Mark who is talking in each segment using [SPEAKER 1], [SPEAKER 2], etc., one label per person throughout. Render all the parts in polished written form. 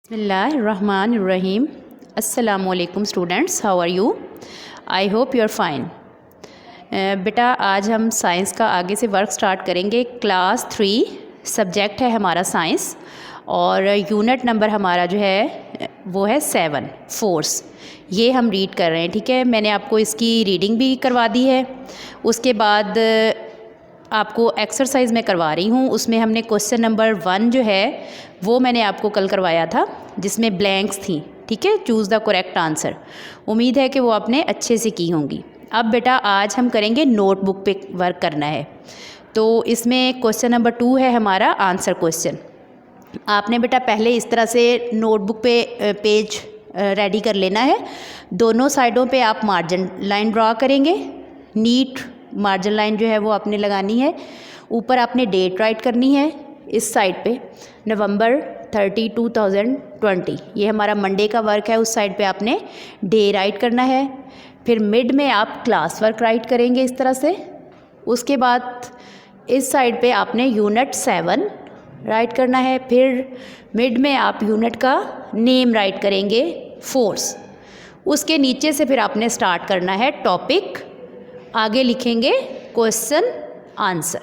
[SPEAKER 1] बिस्मिल्लाहिर्रहमानिर्रहीम। अस्सलामुअलैकुम students, how are you? I hope you are fine. बेटा आज हम साइंस का आगे से वर्क स्टार्ट करेंगे। क्लास 3 सब्जेक्ट है हमारा साइंस और यूनिट नंबर हमारा जो है वो है 7 फोर्स। ये हम रीड कर रहे हैं, ठीक है। मैंने आपको इसकी रीडिंग भी करवा दी है। उसके बाद आपको एक्सरसाइज में करवा रही हूँ। उसमें हमने क्वेश्चन नंबर 1 जो है वो मैंने आपको कल करवाया था, जिसमें ब्लैंक्स थी, ठीक है। Choose the correct answer. उम्मीद है कि वो आपने अच्छे से की होंगी। अब बेटा आज हम करेंगे नोटबुक पे वर्क करना है। तो इसमें क्वेश्चन नंबर 2 है हमारा आंसर क्वेश्चन। आपने बेटा पहले इस तरह से नोटबुक पे पेज रेडी कर लेना है। दोनों साइडों पे आप मार्जिन लाइन ड्रा करेंगे। नीट मार्जिन लाइन जो है वो आपने लगानी है। ऊपर आपने डेट राइट करनी है इस साइड पे, नवंबर 30, 2020। ये हमारा मंडे का वर्क है। उस साइड पे आपने डे राइट करना है। फिर मिड में आप क्लास वर्क राइट करेंगे इस तरह से। उसके बाद इस साइड पे आपने यूनिट 7 राइट करना है। फिर मिड में आप यूनिट का नेम राइट करेंगे, फोर्स। उसके नीचे से फिर आपने स्टार्ट करना है टॉपिक, आगे लिखेंगे क्वेश्चन आंसर।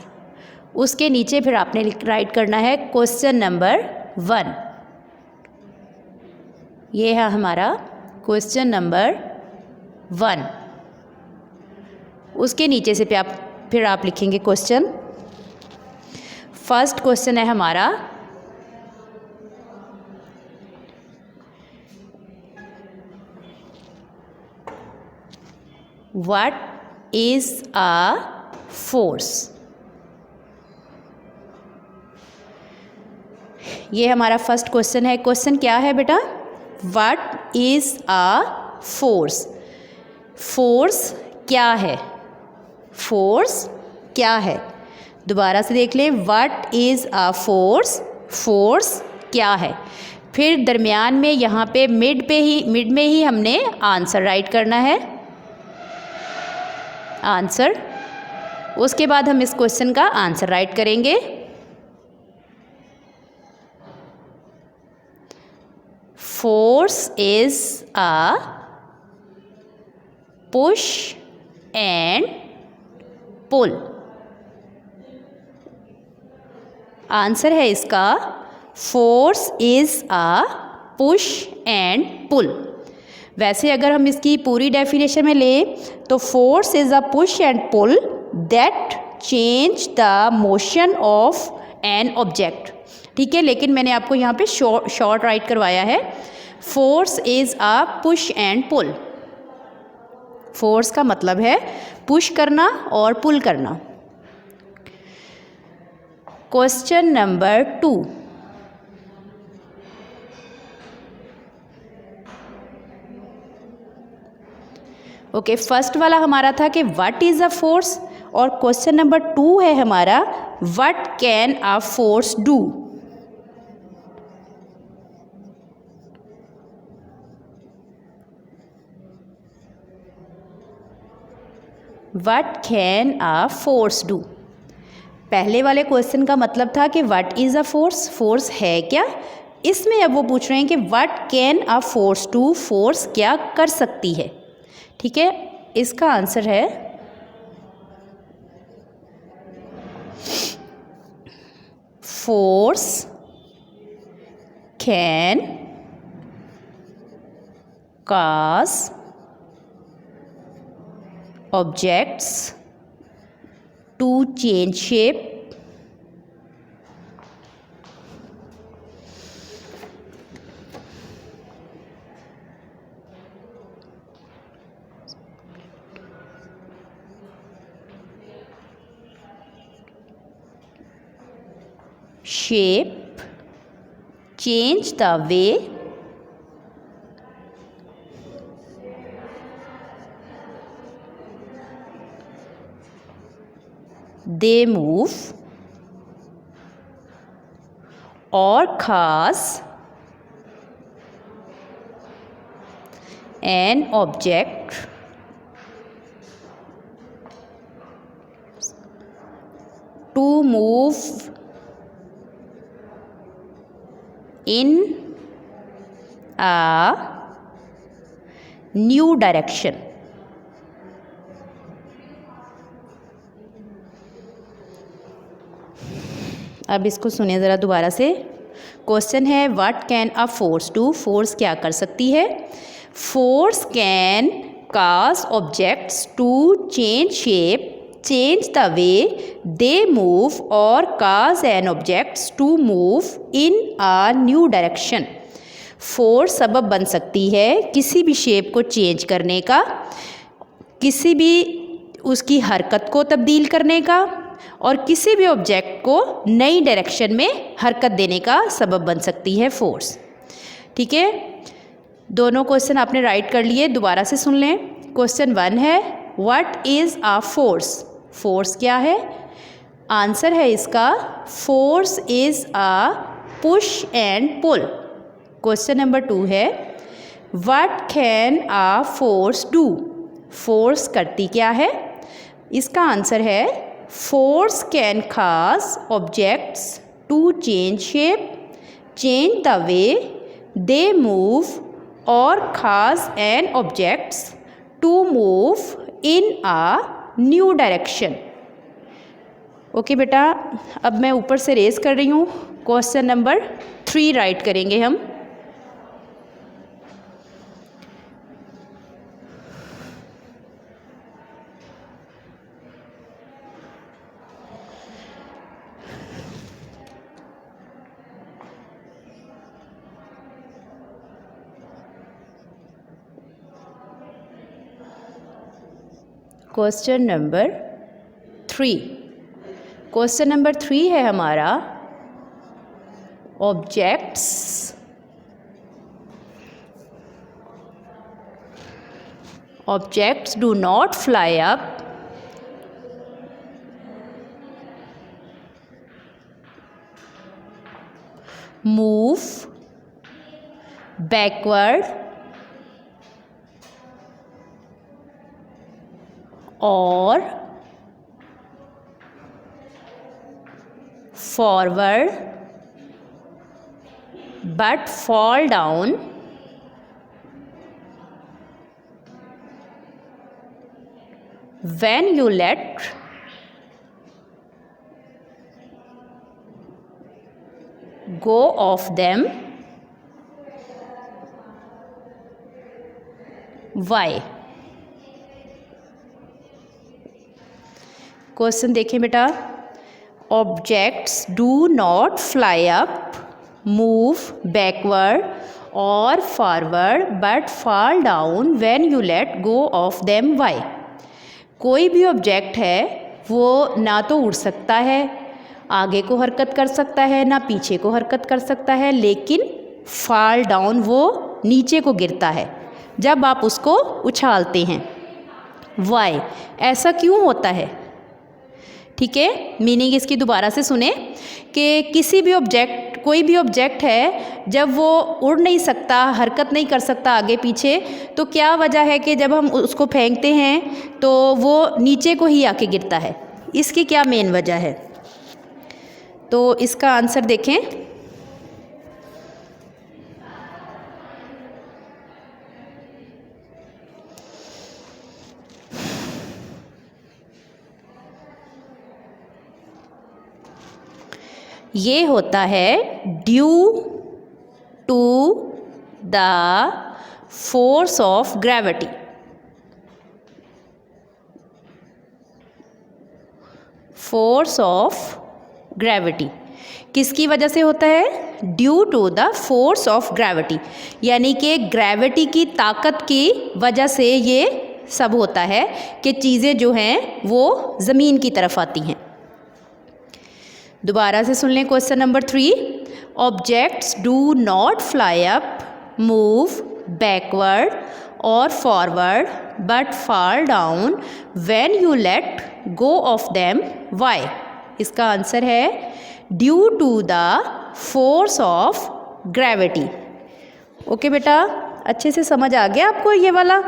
[SPEAKER 1] उसके नीचे फिर आपने राइट करना है क्वेश्चन नंबर 1। ये है हमारा क्वेश्चन नंबर 1। उसके नीचे से फिर आप लिखेंगे क्वेश्चन। फर्स्ट क्वेश्चन है हमारा, व्हाट इज अ फोर्स। ये हमारा फर्स्ट क्वेश्चन है। क्वेश्चन क्या है बेटा? What is a force. Force क्या है? फोर्स क्या है? दोबारा से देख लें। What is a force, force क्या है। फिर दरमियान में यहाँ पे मिड में ही हमने आंसर राइट करना है, आंसर। उसके बाद हम इस क्वेश्चन का आंसर राइट करेंगे। Force is a push and pull. Answer है इसका force is a push and pull. वैसे अगर हम इसकी पूरी डेफिनेशन में लें तो force is a push and pull that change the motion of an object, ठीक है। लेकिन मैंने आपको यहाँ पे शॉर्ट राइट करवाया है। Force is a push and pull. फोर्स का मतलब है पुश करना और पुल करना। Question number 2। ओके, फर्स्ट वाला हमारा था कि व्हाट इज अ फोर्स, और क्वेश्चन नंबर 2 है हमारा what can a force do. What can a force do. पहले वाले क्वेश्चन का मतलब था कि what is a force, force है क्या। इसमें अब वो पूछ रहे हैं कि what can a force do, force क्या कर सकती है, ठीक है। इसका आंसर है force can cause objects to change shape, shape, change the way they move, or cause an object to move in a new direction. अब इसको सुनिए ज़रा दोबारा से। क्वेश्चन है what can a force do. Force क्या कर सकती है? Force can cause objects to change shape, change the way they move or cause an objects to move in a new direction. Force सबब बन सकती है किसी भी शेप को चेंज करने का, किसी भी उसकी हरकत को तब्दील करने का और किसी भी ऑब्जेक्ट को नई डायरेक्शन में हरकत देने का सबब बन सकती है फोर्स। ठीक है, दोनों क्वेश्चन आपने राइट कर लिए, दोबारा से सुन लें। क्वेश्चन 1 है what is a force. Force क्या है? आंसर है इसका force is a push and pull. Question number 2 है what can a force do. Force करती क्या है? इसका आंसर है force can cause objects to change shape, change the way they move और cause an objects to move in a new direction. Okay बेटा, अब मैं ऊपर से रेस कर रही हूँ। क्वेश्चन नंबर 3 राइट करेंगे हम। Question number 3। क्वेश्चन नंबर 3 है हमारा objects do not fly up, move backward और forward but fall down when you let go of them. Why? Question देखें बेटा। Objects do not fly up, move backward और forward but fall down when you let go of them. Why? कोई भी object है वो ना तो उड़ सकता है, आगे को हरकत कर सकता है, ना पीछे को हरकत कर सकता है, लेकिन फॉल डाउन वो नीचे को गिरता है जब आप उसको उछालते हैं। वाई? ऐसा क्यों होता है? ठीक है, मीनिंग इसकी दोबारा से सुने कि किसी भी ऑब्जेक्ट, कोई भी ऑब्जेक्ट है जब वो उड़ नहीं सकता, हरकत नहीं कर सकता आगे पीछे, तो क्या वजह है कि जब हम उसको फेंकते हैं तो वो नीचे को ही आके गिरता है? इसकी क्या मेन वजह है? तो इसका आंसर देखें। ये होता है due to the force of gravity. Force of gravity किसकी वजह से होता है? Due to the force of gravity, यानी कि ग्रेविटी की ताकत की वजह से ये सब होता है कि चीज़ें जो हैं वो ज़मीन की तरफ आती हैं। दोबारा से सुन लें question number 3। Objects do not fly up, move backward और forward but fall down when you let go of them. Why? इसका आंसर है due to the force of gravity. Okay बेटा, अच्छे से समझ आ गया आपको ये वाला?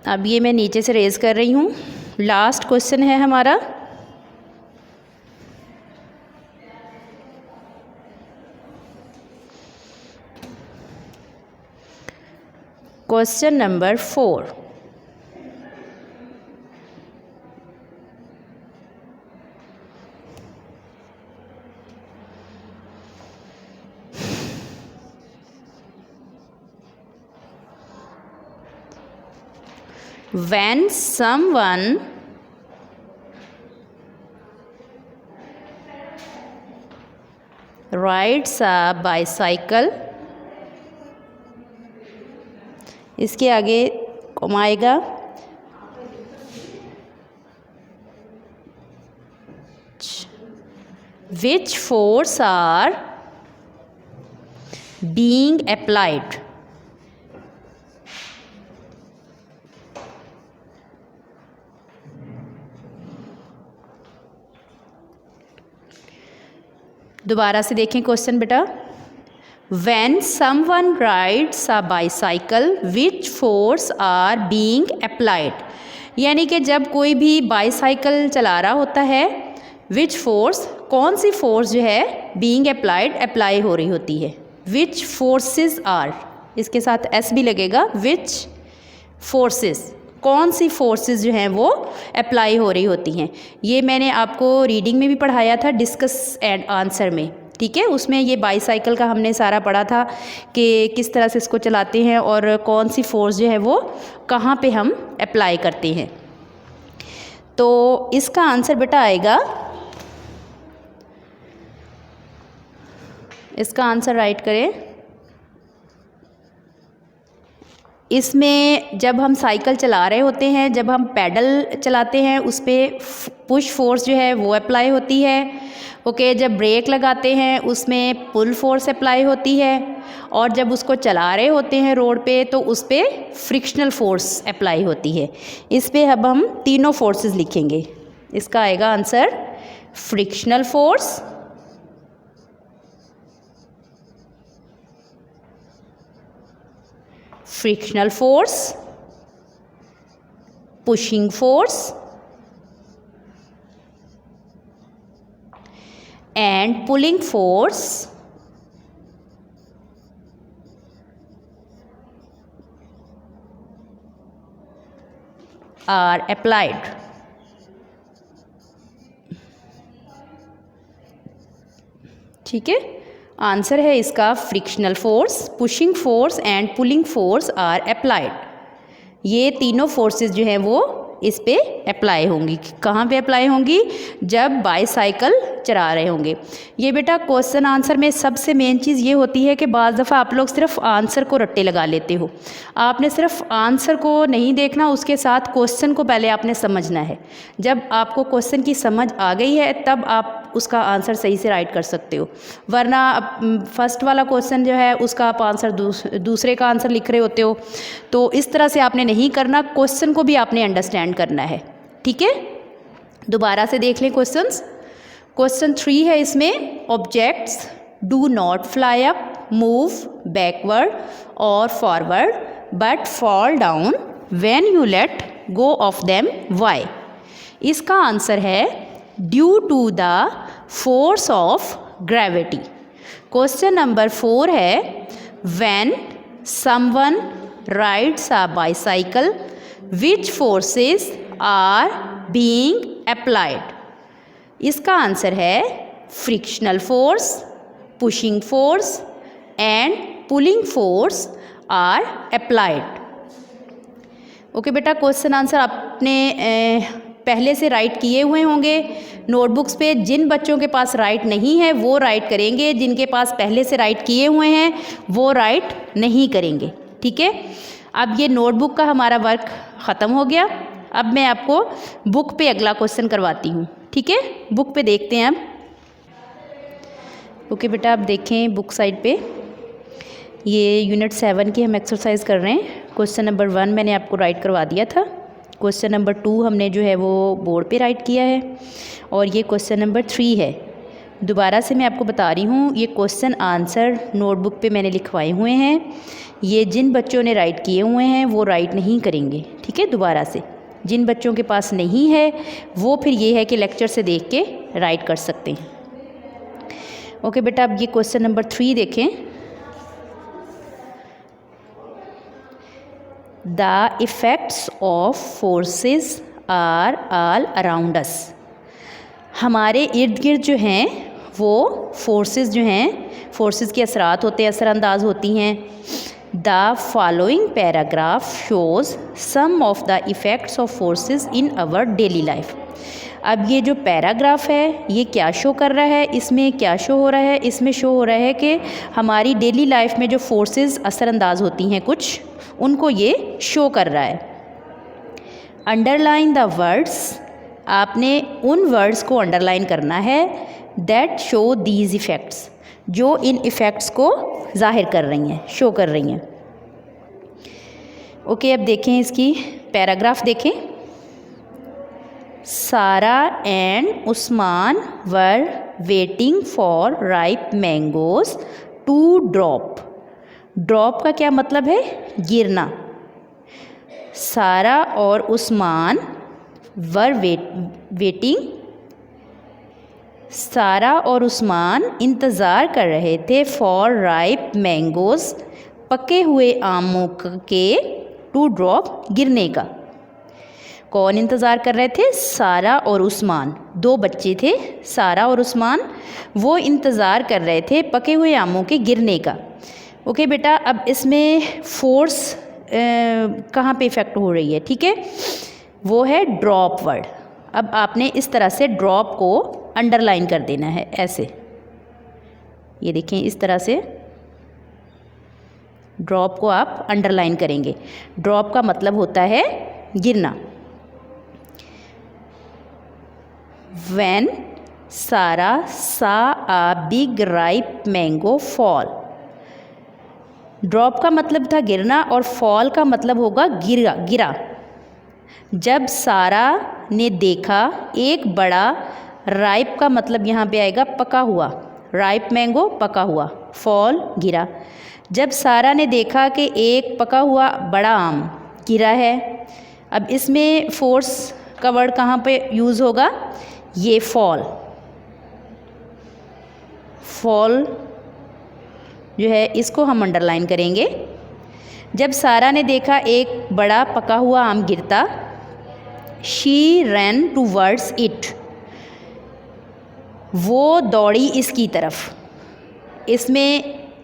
[SPEAKER 1] अब ये मैं नीचे से रेज कर रही हूँ। लास्ट क्वेश्चन है हमारा। Question number 4, when someone rides a bicycle, इसके आगे कॉमा आएगा, which force are being applied, दोबारा से देखें क्वेश्चन बेटा। When someone rides a bicycle, which force are being applied, यानी कि जब कोई भी बाईसाइकिल चला रहा होता है, which force, कौन सी फोर्स जो है being applied, अप्लाई हो रही होती है। which forces are, इसके साथ s भी लगेगा, which forces, कौन सी फोर्सेस जो हैं वो अप्लाई हो रही होती हैं। ये मैंने आपको रीडिंग में भी पढ़ाया था, डिस्कस एंड आंसर में, ठीक है। उसमें ये बाईसाइकिल का हमने सारा पढ़ा था कि किस तरह से इसको चलाते हैं और कौन सी फोर्स जो है वो कहाँ पे हम अप्लाई करते हैं। तो इसका आंसर बेटा आएगा, इसका आंसर राइट करें। इसमें जब हम साइकिल चला रहे होते हैं, जब हम पैडल चलाते हैं, उस पर पुश फोर्स जो है वो अप्लाई होती है। ओके, जब ब्रेक लगाते हैं उसमें पुल फोर्स अप्लाई होती है, और जब उसको चला रहे होते हैं रोड पे तो उस पर फ्रिक्शनल फोर्स अप्लाई होती है। इस पे अब हम तीनों फोर्सेस लिखेंगे। इसका आएगा answer frictional force, frictional force, pushing force and pulling force are applied। ठीक है, आंसर है इसका frictional force, pushing force and pulling force are applied. ये तीनों फोर्सेस जो हैं वो इस पे अप्लाई होंगी। कहाँ पे अप्लाई होंगी? जब बाईसाइकिल चला रहे होंगे। ये बेटा क्वेश्चन आंसर में सबसे मेन चीज़ ये होती है कि बाज़ दफ़ा आप लोग सिर्फ आंसर को रट्टे लगा लेते हो। आपने सिर्फ आंसर को नहीं देखना, उसके साथ क्वेश्चन को पहले आपने समझना है। जब आपको क्वेश्चन की समझ आ गई है तब आप उसका आंसर सही से राइट कर सकते हो, वरना फर्स्ट वाला क्वेश्चन जो है उसका आप आंसर दूसरे का आंसर लिख रहे होते हो। तो इस तरह से आपने नहीं करना, क्वेश्चन को भी आपने अंडरस्टैंड करना है। ठीक है, दोबारा से देख लें क्वेश्चंस। क्वेश्चन 3 है, इसमें objects do not fly up, move backward और forward but fall down when you let go of them, why? इसका आंसर है due to the force of gravity. Question number 4 है, when someone rides a bicycle which forces are being applied? इसका answer है frictional force, pushing force and pulling force are applied. Okay बेटा, question answer आपने पहले से right किए हुए होंगे नोटबुक्स पे। जिन बच्चों के पास राइट नहीं है वो राइट करेंगे, जिनके पास पहले से राइट किए हुए हैं वो राइट नहीं करेंगे। ठीक है, अब ये नोटबुक का हमारा वर्क ख़त्म हो गया। अब मैं आपको बुक पे अगला क्वेश्चन करवाती हूँ। ठीक है, बुक पे देखते हैं अब। ओके बेटा, आप देखें बुक साइड पे, ये यूनिट 7 की हम एक्सरसाइज कर रहे हैं। क्वेश्चन नंबर 1 मैंने आपको राइट करवा दिया था। क्वेश्चन नंबर 2 हमने जो है वो बोर्ड पे राइट किया है, और ये क्वेश्चन नंबर 3 है। दोबारा से मैं आपको बता रही हूँ, ये क्वेश्चन आंसर नोटबुक पे मैंने लिखवाए हुए हैं। ये जिन बच्चों ने राइट किए हुए हैं वो राइट नहीं करेंगे। ठीक है, दोबारा से जिन बच्चों के पास नहीं है वो फिर ये है कि लेक्चर से देख के राइट कर सकते हैं। ओके बेटा, अब ये क्वेश्चन नंबर 3 देखें। The effects of forces are all around us. हमारे इर्द गिर्द जो हैं वो फोर्सेस जो हैं, फोर्सेस के असरात होते हैं, असरानंदाज होती हैं। The following paragraph shows some of the effects of forces in our daily life. अब ये जो पैराग्राफ है ये क्या शो कर रहा है, इसमें क्या शो हो रहा है, इसमें शो हो रहा है कि हमारी डेली लाइफ में जो फोर्सेस असरानंदाज होती हैं कुछ, उनको ये शो कर रहा है। अंडरलाइन द वर्ड्स, आपने उन वर्ड्स को अंडरलाइन करना है दैट शो दीज इफ़ेक्ट्स, जो इन इफ़ेक्ट्स को ज़ाहिर कर रही हैं, शो कर रही हैं। ओके, अब देखें इसकी पैराग्राफ देखें। Sara and Usman were waiting for ripe mangoes to drop. Drop का क्या मतलब है? गिरना। सारा और उस्मान वर वेटिंग, सारा और उस्मान इंतज़ार कर रहे थे फॉर राइप मैंगोज, पके हुए आमों के, टू ड्रॉप, गिरने का। कौन इंतज़ार कर रहे थे? सारा और उस्मान, दो बच्चे थे सारा और उस्मान, वो इंतज़ार कर रहे थे पके हुए आमों के गिरने का। ओके बेटा, अब इसमें फोर्स कहाँ पे इफ़ेक्ट हो रही है? ठीक है, वो है ड्रॉप वर्ड। अब आपने इस तरह से ड्रॉप को अंडरलाइन कर देना है, ऐसे, ये देखें, इस तरह से ड्रॉप को आप अंडरलाइन करेंगे। ड्रॉप का मतलब होता है गिरना। When Sarah saw a big ripe mango fall, drop का मतलब था गिरना और फॉल का मतलब होगा गिरा। जब सारा ने देखा एक बड़ा, राइप का मतलब यहाँ पे आएगा पका हुआ, राइप मैंगो पका हुआ, फॉल गिरा। जब सारा ने देखा कि एक पका हुआ बड़ा आम गिरा है, अब इसमें फोर्स का वर्ड कहाँ पे यूज़ होगा? ये फॉल जो है इसको हम अंडरलाइन करेंगे। जब सारा ने देखा एक बड़ा पका हुआ आम गिरता, शी रैन टूवर्ड्स इट, वो दौड़ी इसकी तरफ। इसमें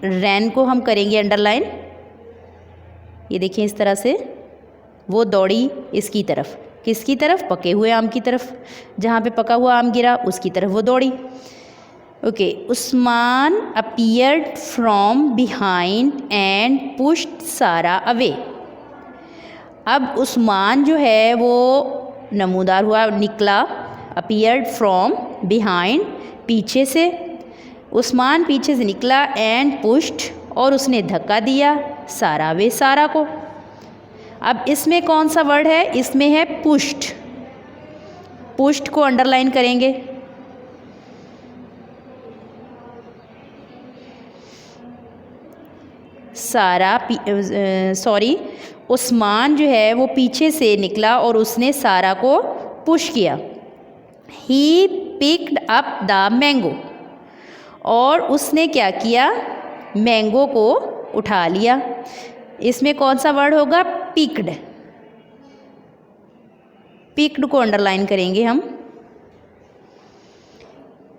[SPEAKER 1] रैन को हम करेंगे अंडरलाइन, ये देखिए इस तरह से, वो दौड़ी इसकी तरफ। किसकी तरफ? पके हुए आम की तरफ, जहाँ पे पका हुआ आम गिरा उसकी तरफ वो दौड़ी। Okay, Usman appeared from behind and pushed Sara away. अब उस्मान जो है वो नमूदार हुआ, निकला, अपीयर्ड फ्रॉम बिहाइंड, पीछे से, उस्मान पीछे से निकला, एंड पुश्ड, और उसने धक्का दिया, सारा अवे, सारा को। अब इसमें कौन सा वर्ड है? इसमें है पुश्ड। पुश्ड को अंडरलाइन करेंगे। उस्मान जो है वो पीछे से निकला और उसने सारा को पुश किया। ही पिक्ड अप द मैंगो, और उसने क्या किया? मैंगो को उठा लिया। इसमें कौन सा वर्ड होगा? पिक्ड। पिक्ड को अंडरलाइन करेंगे हम।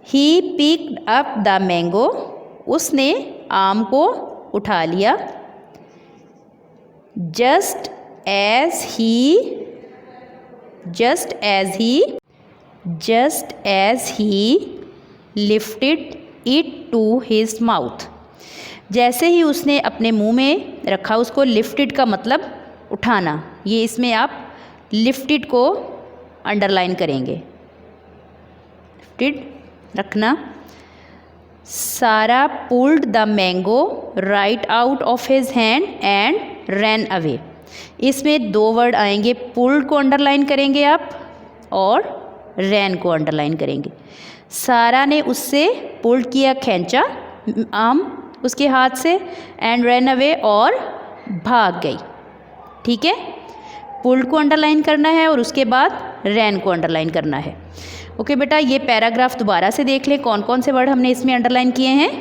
[SPEAKER 1] He picked up the mango, उसने आम को उठा लिया। Just as he lifted it to his mouth, जैसे ही उसने अपने मुंह में रखा उसको। लिफ्टेड का मतलब उठाना, ये इसमें आप लिफ्टेड को अंडरलाइन करेंगे, लिफ्टेड रखना। सारा pulled the mango right out of his hand and ran away. इसमें दो वर्ड आएंगे, पुल्ड को अंडरलाइन करेंगे आप और रैन को अंडरलाइन करेंगे। सारा ने उससे पुल्ड किया, खींचा आम उसके हाथ से, एंड रैन अवे, और भाग गई। ठीक है, पुल्ड को अंडरलाइन करना है और उसके बाद रैन को अंडरलाइन करना है। ओके बेटा, ये पैराग्राफ दोबारा से देख लें, कौन कौन से वर्ड हमने इसमें अंडरलाइन किए हैं।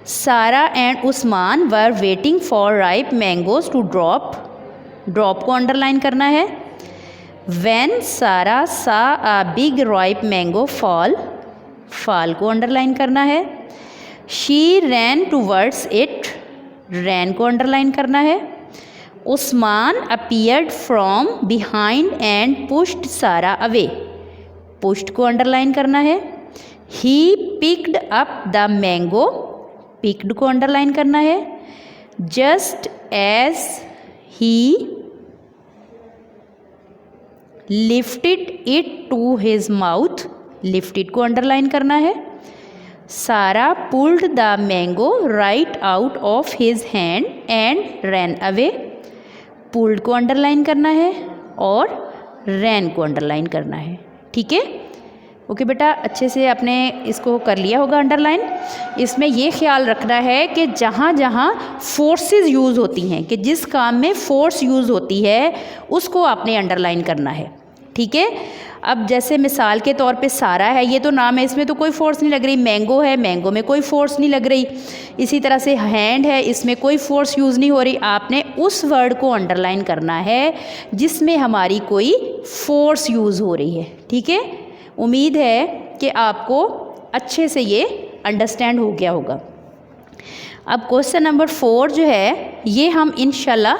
[SPEAKER 1] Sara and Usman were waiting for ripe mangoes to drop, drop को अंडरलाइन करना है। When Sara saw a big ripe mango fall, fall को अंडरलाइन करना है। She ran towards it, ran को अंडरलाइन करना है। Usman appeared from behind and pushed Sara away, pushed को अंडरलाइन करना है। He picked up the mango, picked को अंडरलाइन करना है। Just as he lifted it to his mouth, lifted को अंडरलाइन करना है। सारा pulled the mango right out of his hand and ran away, pulled को अंडरलाइन करना है और रैन को अंडरलाइन करना है। ठीक है, ओके बेटा, अच्छे से आपने इसको कर लिया होगा अंडरलाइन। इसमें ये ख्याल रखना है कि जहाँ जहाँ फोर्सेस यूज़ होती हैं, कि जिस काम में फोर्स यूज़ होती है उसको आपने अंडरलाइन करना है। ठीक है, अब जैसे मिसाल के तौर पे सारा है, ये तो नाम है, इसमें तो कोई फोर्स नहीं लग रही। मैंगो है, मैंगो में कोई फोर्स नहीं लग रही। इसी तरह से हैंड है, इसमें कोई फोर्स यूज़ नहीं हो रही। आपने उस वर्ड को अंडरलाइन करना है जिसमें हमारी कोई फोर्स यूज़ हो रही है। ठीक है, उम्मीद है कि आपको अच्छे से ये अंडरस्टैंड हो गया होगा। अब क्वेश्चन नंबर 4 जो है ये हम इंशाल्लाह